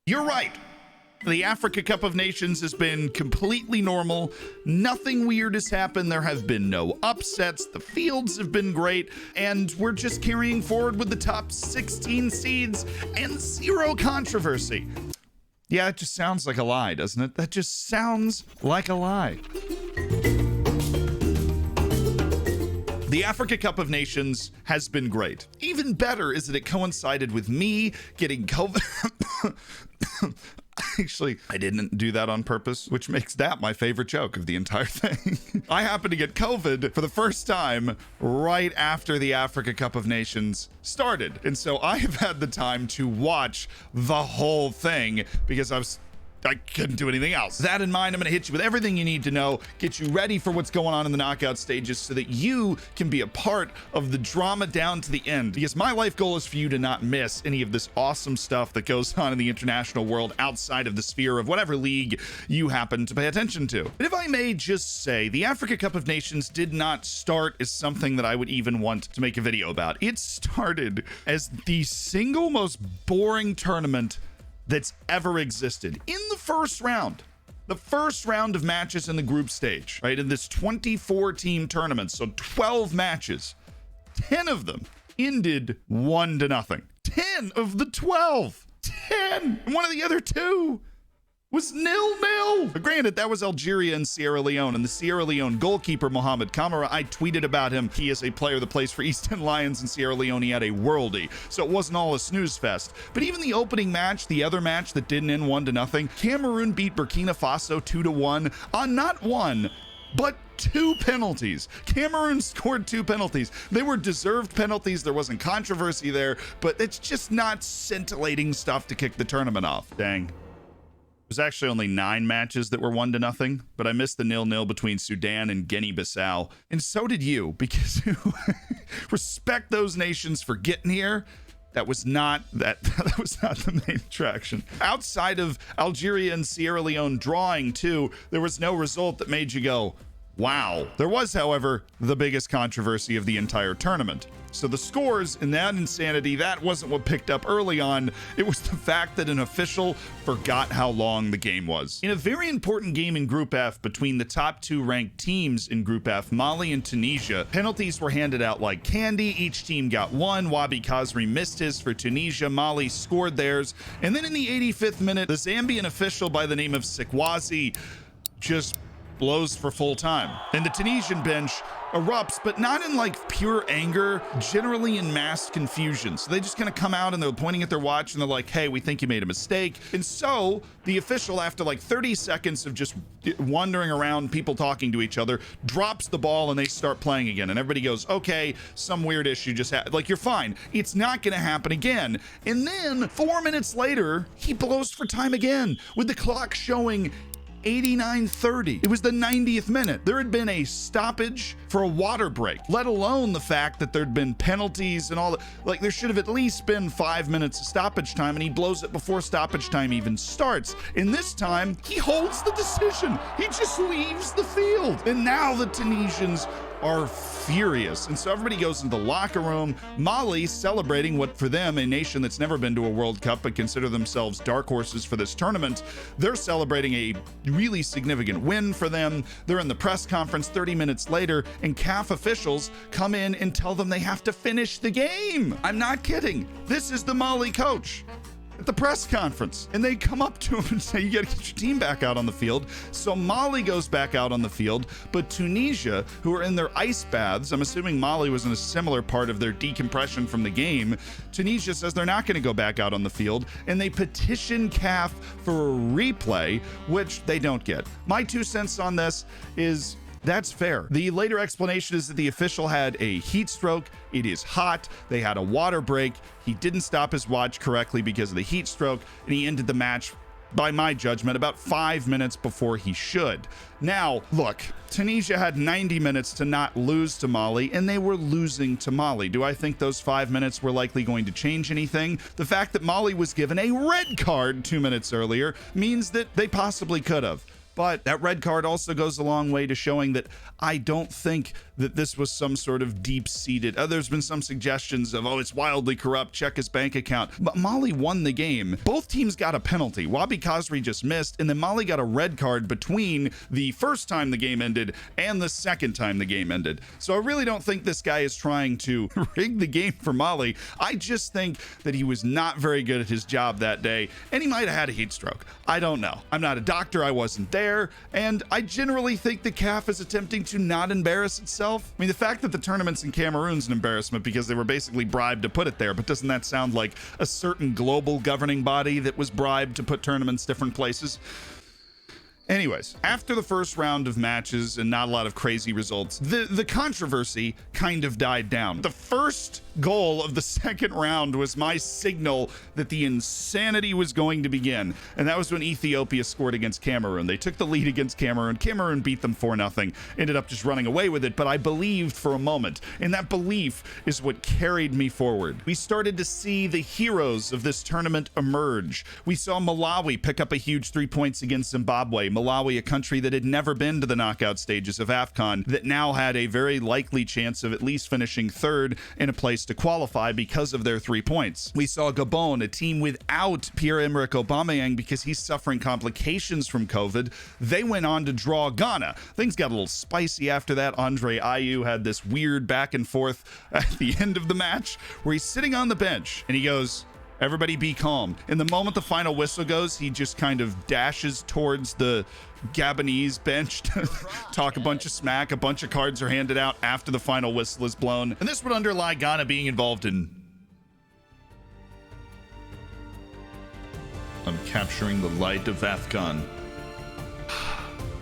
You're right. The Africa Cup of Nations has been completely normal. Nothing weird has happened. There have been no upsets. The fields have been great. And we're just carrying forward with the top 16 seeds and zero controversy. Yeah, it just sounds like a lie, doesn't it? That just sounds like a lie. The Africa Cup of Nations has been great. Even better is that it coincided with me getting COVID. Actually, I didn't do that on purpose, which makes that my favorite joke of the entire thing. I happened to get COVID for the first time right after the Africa Cup of Nations started. And so I have had the time to watch the whole thing because I couldn't do anything else. That in mind, I'm going to hit you with everything you need to know, get you ready for what's going on in the knockout stages so that you can be a part of the drama down to the end. Because my life goal is for you to not miss any of this awesome stuff that goes on in the international world outside of the sphere of whatever league you happen to pay attention to. But if I may just say, the Africa Cup of Nations did not start as something that I would even want to make a video about. It started as the single most boring tournament that's ever existed. In the first round of matches in the group stage, right? In this 24-team tournament, so 12 matches, 10 of them ended 1-0. 10 of the 12. 10! And one of the other two was 0-0. Granted, that was Algeria and Sierra Leone, and the Sierra Leone goalkeeper, Mohamed Kamara, I tweeted about him. He is a player that plays for East End Lions in Sierra Leone. He had a worldie, so it wasn't all a snooze fest. But even the opening match, the other match that didn't end 1-0, Cameroon beat Burkina Faso 2-1 on not one, but 2 penalties. Cameroon scored 2 penalties. They were deserved penalties. There wasn't controversy there, but it's just not scintillating stuff to kick the tournament off. Dang. There's actually only 9 matches that were 1-0, but I missed the 0-0 between Sudan and Guinea-Bissau. And so did you, because respect those nations for getting here. That was not the main attraction. Outside of Algeria and Sierra Leone drawing too, there was no result that made you go, wow. There was, however, the biggest controversy of the entire tournament. So the scores and that insanity, that wasn't what picked up early on. It was the fact that an official forgot how long the game was. In a very important game in Group F between the top 2 ranked teams in Group F, Mali and Tunisia, penalties were handed out like candy. Each team got 1. Wabi Kazri missed his for Tunisia. Mali scored theirs. And then in the 85th minute, the Zambian official by the name of Sikwazi just blows for full time. And the Tunisian bench erupts, but not in like pure anger, generally in mass confusion. So they just kind of come out and they're pointing at their watch and they're like, hey, we think you made a mistake. And so the official, after like 30 seconds of just wandering around, people talking to each other, drops the ball and they start playing again. And everybody goes, okay, some weird issue just happened. Like, you're fine. It's not going to happen again. And then 4 minutes later, he blows for time again with the clock showing 89:30. It was the 90th minute. There had been a stoppage for a water break, let alone the fact that there'd been penalties and all that. Like, there should have at least been 5 minutes of stoppage time, and he blows it before stoppage time even starts. And this time, he holds the decision. He just leaves the field. And now the Tunisians are furious. And so everybody goes into the locker room. Mali celebrating what for them, a nation that's never been to a World Cup but consider themselves dark horses for this tournament, they're celebrating a really significant win for them. They're in the press conference 30 minutes later, and CAF officials come in and tell them they have to finish the game. I'm not kidding. This is the Mali coach at the press conference, and they come up to him and say, you got to get your team back out on the field. So Mali goes back out on the field, but Tunisia, who are in their ice baths, I'm assuming Mali was in a similar part of their decompression from the game, Tunisia says they're not going to go back out on the field, and they petition CAF for a replay, which they don't get. My 2 cents on this is, that's fair. The later explanation is that the official had a heat stroke. It is hot. They had a water break. He didn't stop his watch correctly because of the heat stroke, and he ended the match, by my judgment, about 5 minutes before he should. Now, look, Tunisia had 90 minutes to not lose to Mali, and they were losing to Mali. Do I think those 5 minutes were likely going to change anything? The fact that Mali was given a red card 2 minutes earlier means that they possibly could have. But that red card also goes a long way to showing that I don't think that this was some sort of deep-seated, there's been some suggestions of, oh, it's wildly corrupt, check his bank account. But Mali won the game. Both teams got a penalty. Wabi Kazri just missed, and then Mali got a red card between the first time the game ended and the second time the game ended. So I really don't think this guy is trying to rig the game for Mali. I just think that he was not very good at his job that day, and he might have had a heat stroke. I don't know. I'm not a doctor. I wasn't there, and I generally think the CAF is attempting to not embarrass itself. I mean, the fact that the tournament's in Cameroon's an embarrassment because they were basically bribed to put it there, but doesn't that sound like a certain global governing body that was bribed to put tournaments different places? Anyways, after the first round of matches and not a lot of crazy results, the controversy kind of died down. The first goal of the second round was my signal that the insanity was going to begin, and that was when Ethiopia scored against Cameroon. They took the lead against Cameroon. Cameroon beat them 4-0, ended up just running away with it, but I believed for a moment, and that belief is what carried me forward. We started to see the heroes of this tournament emerge. We saw Malawi pick up a huge 3 points against Zimbabwe. Malawi, a country that had never been to the knockout stages of AFCON, that now had a very likely chance of at least finishing third in a place to qualify because of their 3 points. We saw Gabon, a team without Pierre-Emerick Aubameyang because he's suffering complications from COVID. They went on to draw Ghana. Things got a little spicy after that. Andre Ayew had this weird back and forth at the end of the match where he's sitting on the bench and he goes, "Everybody be calm." And the moment the final whistle goes, he just kind of dashes towards the Gabonese bench to talk a bunch of smack. A bunch of cards are handed out after the final whistle is blown. And this would underlie Ghana being involved in... I'm capturing the light of AFCON.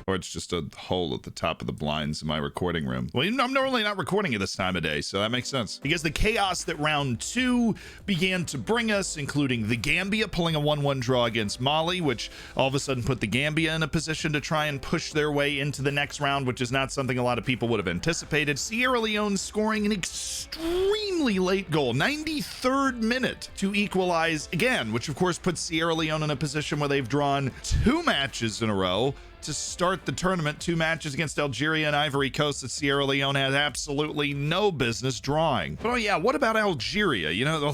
Or it's just a hole at the top of the blinds in my recording room. Well, I'm normally not recording at this time of day, so that makes sense. Because the chaos that round 2 began to bring us, including the Gambia pulling a 1-1 draw against Mali, which all of a sudden put the Gambia in a position to try and push their way into the next round, which is not something a lot of people would have anticipated. Sierra Leone scoring an extremely late goal, 93rd minute, to equalize again, which of course puts Sierra Leone in a position where they've drawn 2 matches in a row to start the tournament. 2 matches against Algeria and Ivory Coast that Sierra Leone had absolutely no business drawing. But oh yeah, what about Algeria? You know,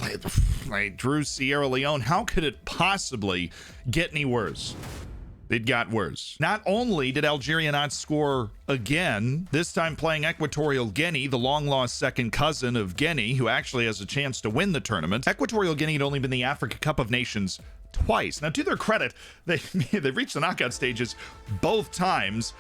they drew Sierra Leone. How could it possibly get any worse? It got worse. Not only did Algeria not score again, this time playing Equatorial Guinea, the long-lost second cousin of Guinea, who actually has a chance to win the tournament. Equatorial Guinea had only been the Africa Cup of Nations twice. Now, to their credit, they've reached the knockout stages both times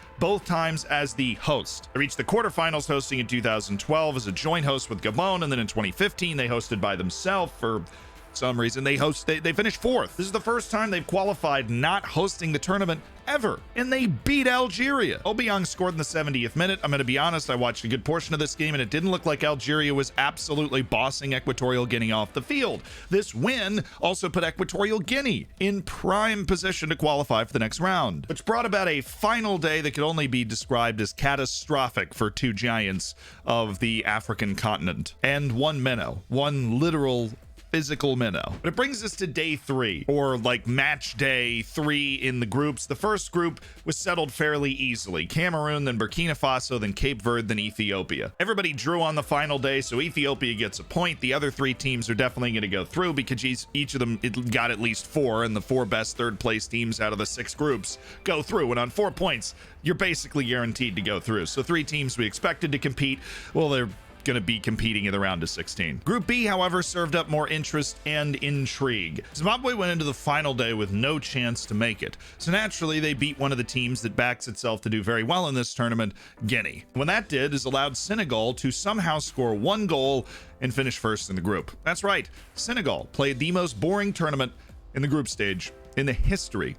as the host. They reached the quarterfinals hosting in 2012 as a joint host with Gabon, and then in 2015 they hosted by themselves for some reason. They finished 4th. This is the first time they've qualified not hosting the tournament ever, and they beat Algeria. Obiang scored in the 70th minute. I'm going to be honest, I watched a good portion of this game, and it didn't look like Algeria was absolutely bossing Equatorial Guinea off the field. This win also put Equatorial Guinea in prime position to qualify for the next round, which brought about a final day that could only be described as catastrophic for 2 giants of the African continent, and one minnow, one literal physical minnow. But it brings us to day 3, or like match day 3 in the groups. The first group was settled fairly easily. Cameroon, then Burkina Faso, then Cape Verde, then Ethiopia. Everybody drew on the final day, so Ethiopia gets a point. The other 3 teams are definitely going to go through because each of them got at least 4, and the 4 best third place teams out of the 6 groups go through. And on 4 points, you're basically guaranteed to go through. So 3 teams we expected to compete, well, they're going to be competing in the round of 16. Group B, however, served up more interest and intrigue. Zimbabwe went into the final day with no chance to make it, so naturally they beat one of the teams that backs itself to do very well in this tournament, Guinea. What that did is allowed Senegal to somehow score 1 goal and finish first in the group. That's right, Senegal played the most boring tournament in the group stage in the history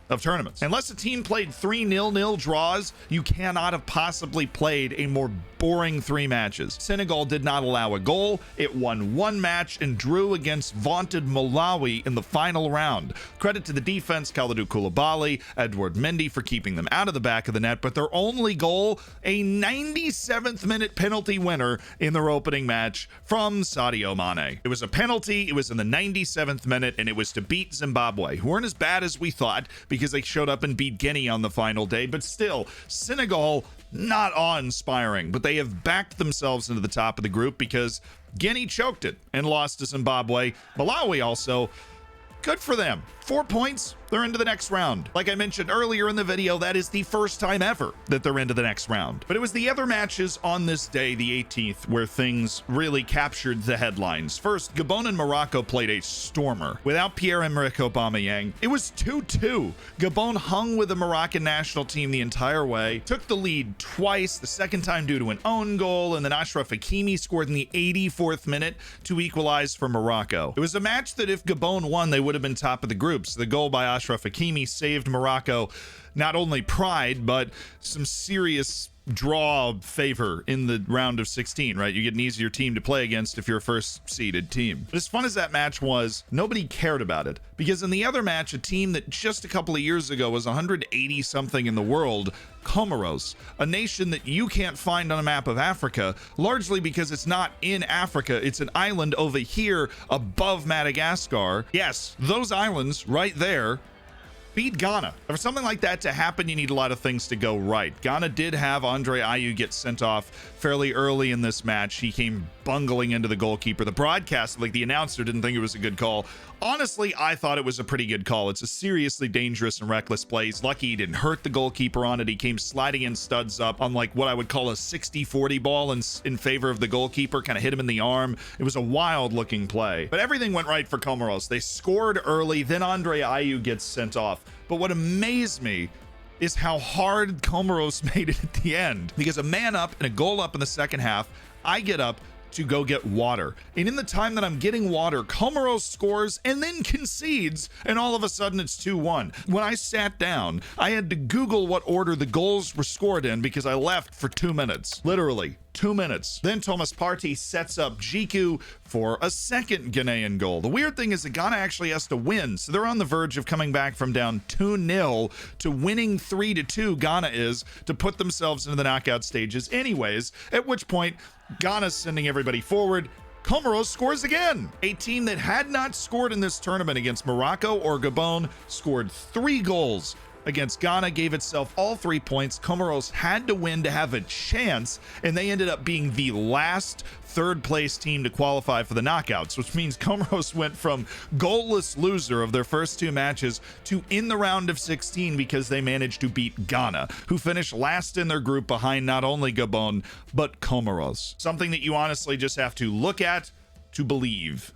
of tournaments. Unless a team played 3 0-0 draws, you cannot have possibly played a more boring 3 matches. Senegal did not allow a goal. It won 1 match and drew against vaunted Malawi in the final round. Credit to the defense, Kalidou Koulibaly, Edouard Mendy for keeping them out of the back of the net, but their only goal, a 97th minute penalty winner in their opening match from Sadio Mane. It was a penalty, it was in the 97th minute, and it was to beat Zimbabwe, who weren't as bad as we thought, because because they showed up and beat Guinea on the final day. But still, Senegal, not awe-inspiring, but they have backed themselves into the top of the group because Guinea choked it and lost to Zimbabwe. Malawi also, good for them. 4 points, they're into the next round. Like I mentioned earlier in the video, that is the first time ever that they're into the next round. But it was the other matches on this day, the 18th, where things really captured the headlines. First, Gabon and Morocco played a stormer. Without Pierre-Emerick Aubameyang, it was 2-2. Gabon hung with the Moroccan national team the entire way, took the lead twice, the second time due to an own goal, and then Achraf Hakimi scored in the 84th minute to equalize for Morocco. It was a match that if Gabon won, they would have been top of the group. So the goal by Achraf Hakimi saved Morocco not only pride, but some serious draw favor in the round of 16, right? You get an easier team to play against if you're a first seeded team. But as fun as that match was, nobody cared about it because in the other match, a team that just a couple of years ago was 180 something in the world, Comoros, a nation that you can't find on a map of Africa, largely because it's not in Africa. It's an island over here above Madagascar. Yes, those islands right there beat Ghana. For something like that to happen, you need a lot of things to go right. Ghana did have Andre Ayew get sent off fairly early in this match. He came bungling into the goalkeeper. The broadcast, like the announcer, didn't think it was a good call. Honestly, I thought it was a pretty good call. It's a seriously dangerous and reckless play. He's lucky he didn't hurt the goalkeeper on it. He came sliding in studs up on like what I would call a 60-40 ball in favor of the goalkeeper, kind of hit him in the arm. It was a wild looking play, but everything went right for Comoros. They scored early, then Andre Ayew gets sent off. But what amazed me is how hard Comoros made it at the end, because a man up and a goal up in the second half, I get up to go get water. And in the time that I'm getting water, Comoros scores and then concedes, and all of a sudden it's 2-1. When I sat down, I had to Google what order the goals were scored in because I left for 2 minutes. Literally 2 minutes. Then Thomas Partey sets up Jiku for a second Ghanaian goal. The weird thing is that Ghana actually has to win, so they're on the verge of coming back from down 2-0 to winning 3-2. Ghana is to put themselves into the knockout stages anyways, at which point Ghana's sending everybody forward. Comoros scores again. A team that had not scored in this tournament against Morocco or Gabon scored 3 goals against Ghana, gave itself all 3 points. Comoros had to win to have a chance, and they ended up being the last third place team to qualify for the knockouts, which means Comoros went from goalless loser of their first 2 matches to in the round of 16 because they managed to beat Ghana, who finished last in their group behind not only Gabon, but Comoros. Something that you honestly just have to look at to believe.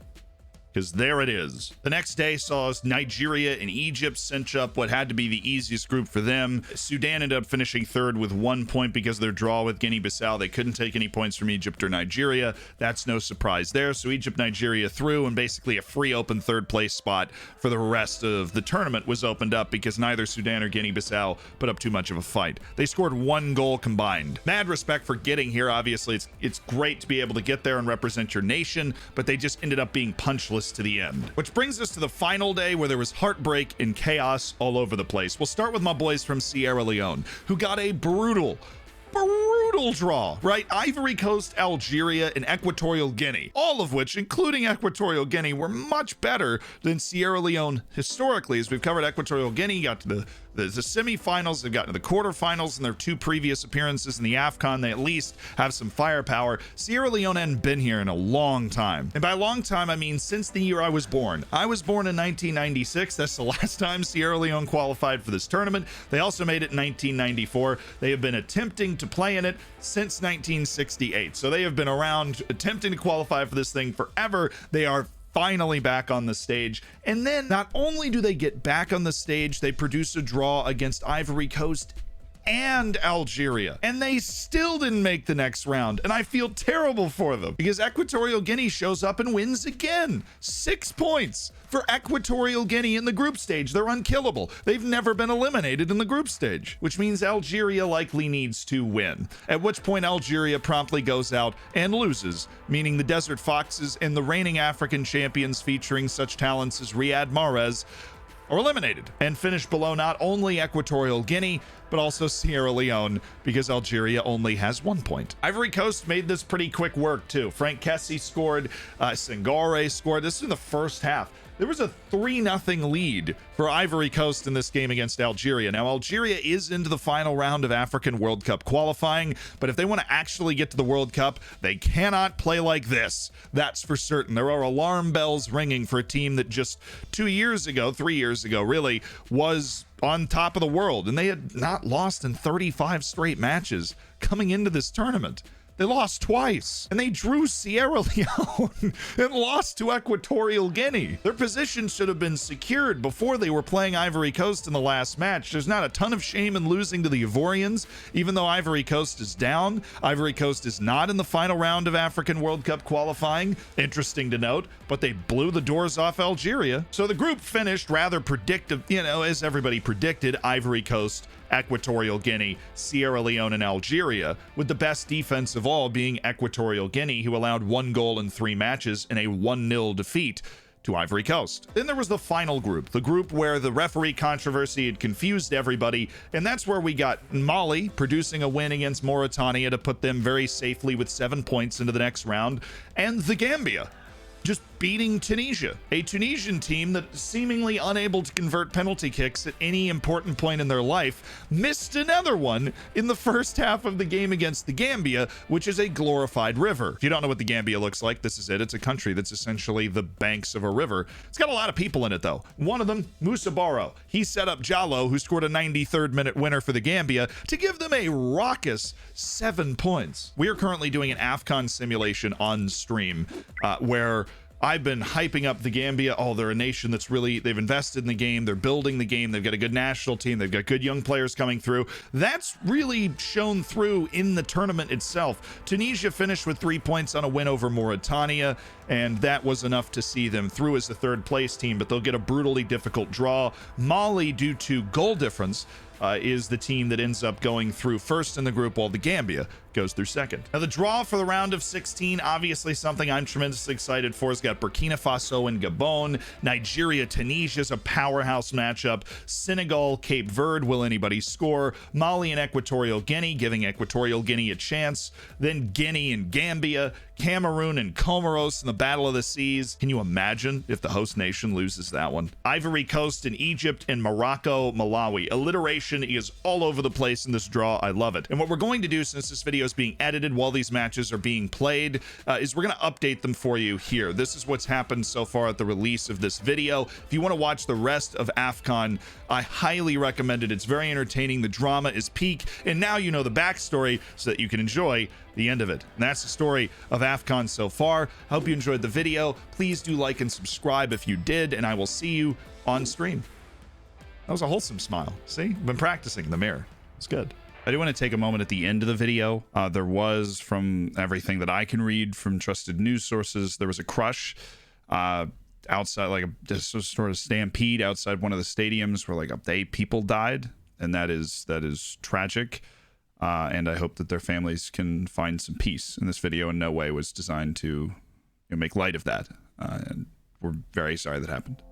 Because there it is. The next day saw us Nigeria and Egypt cinch up what had to be the easiest group for them. Sudan ended up finishing third with 1 point because of their draw with Guinea-Bissau. They couldn't take any points from Egypt or Nigeria. That's no surprise there. So Egypt, Nigeria through, and basically a free open third place spot for the rest of the tournament was opened up because neither Sudan or Guinea-Bissau put up too much of a fight. They scored 1 goal combined. Mad respect for getting here. Obviously, it's great to be able to get there and represent your nation, but they just ended up being punchless to the end. Which brings us to the final day where there was heartbreak and chaos all over the place. We'll start with my boys from Sierra Leone, who got a brutal draw, right? Ivory Coast, Algeria, and Equatorial Guinea, all of which, including Equatorial Guinea, were much better than Sierra Leone historically. As we've covered, Equatorial Guinea got to the semifinals, they've gotten to the quarterfinals in their 2 previous appearances in the AFCON. They at least have some firepower. Sierra Leone hadn't been here in a long time. And by a long time, I mean since the year I was born. I was born in 1996. That's the last time Sierra Leone qualified for this tournament. They also made it in 1994. They have been attempting to play in it since 1968. So they have been around attempting to qualify for this thing forever. They are finally back on the stage. And then not only do they get back on the stage, they produce a draw against Ivory Coast and Algeria, and they still didn't make the next round, and I feel terrible for them because Equatorial Guinea shows up and wins again. 6 points for Equatorial Guinea in the group stage. They're unkillable. They've never been eliminated in the group stage, which means Algeria likely needs to win, at which point Algeria promptly goes out and loses, meaning the Desert Foxes and the reigning African champions featuring such talents as Riyad Mahrez are eliminated and finish below not only Equatorial Guinea, but also Sierra Leone, because Algeria only has 1 point. Ivory Coast made this pretty quick work too. Frank Kessie scored, Sangare scored. This is in the first half. There was a 3-0 lead for Ivory Coast in this game against Algeria. Now, Algeria is into the final round of African World Cup qualifying, but if they want to actually get to the World Cup, they cannot play like this. That's for certain. There are alarm bells ringing for a team that just 3 years ago, really, was on top of the world, and they had not lost in 35 straight matches coming into this tournament. They lost twice, and they drew Sierra Leone and lost to Equatorial Guinea. Their position should have been secured before they were playing Ivory Coast in the last match. There's not a ton of shame in losing to the Ivorians, even though Ivory Coast is down. Ivory Coast is not in the final round of African World Cup qualifying, interesting to note, but they blew the doors off Algeria. So the group finished rather predictive, as everybody predicted, Ivory Coast, Equatorial Guinea, Sierra Leone, and Algeria, with the best defense of all being Equatorial Guinea, who allowed 1 goal in 3 matches in a 1-0 defeat to Ivory Coast. Then there was the final group, the group where the referee controversy had confused everybody, and that's where we got Mali producing a win against Mauritania to put them very safely with 7 points into the next round, and the Gambia just beating Tunisia, a Tunisian team that, seemingly unable to convert penalty kicks at any important point in their life, missed another one in the first half of the game against the Gambia, which is a glorified river. If you don't know what the Gambia looks like, this is it. It's a country that's essentially the banks of a river. It's got a lot of people in it, though. One of them, Moussa Baro. He set up Jallo, who scored a 93rd minute winner for the Gambia, to give them a raucous 7 points. We are currently doing an AFCON simulation on stream, where I've been hyping up the Gambia. Oh, they're a nation that's really, they've invested in the game. They're building the game. They've got a good national team. They've got good young players coming through. That's really shown through in the tournament itself. Tunisia finished with 3 points on a win over Mauritania, and that was enough to see them through as the 3rd place team, but they'll get a brutally difficult draw. Mali, due to goal difference, is the team that ends up going through first in the group, while the Gambia goes through second. Now, the draw for the round of 16, obviously something I'm tremendously excited for. It's got Burkina Faso and Gabon. Nigeria, Tunisia is a powerhouse matchup. Senegal, Cape Verde, will anybody score? Mali and Equatorial Guinea, giving Equatorial Guinea a chance. Then Guinea and Gambia. Cameroon and Comoros in the Battle of the Seas. Can you imagine if the host nation loses that one? Ivory Coast and Egypt and Morocco, Malawi. Alliteration is all over the place in this draw. I love it. And what we're going to do, since this video is being edited while these matches are being played, is we're going to update them for you here. This is what's happened so far at the release of this video. If you want to watch the rest of AFCON, I highly recommend it. It's very entertaining. The drama is peak, and now you know the backstory so that you can enjoy the end of it. And that's the story of AFCON so far. I hope you enjoyed the video. Please do like and subscribe if you did, and I will see you on stream. That was a wholesome smile. See, I've been practicing in the mirror. It's good. I do want to take a moment at the end of the video. There was, from everything that I can read from trusted news sources, there was a crush outside, like a sort of stampede outside one of the stadiums where like up to 8 people died, and that is tragic. And I hope that their families can find some peace. And this video in no way was designed to make light of that. And we're very sorry that happened.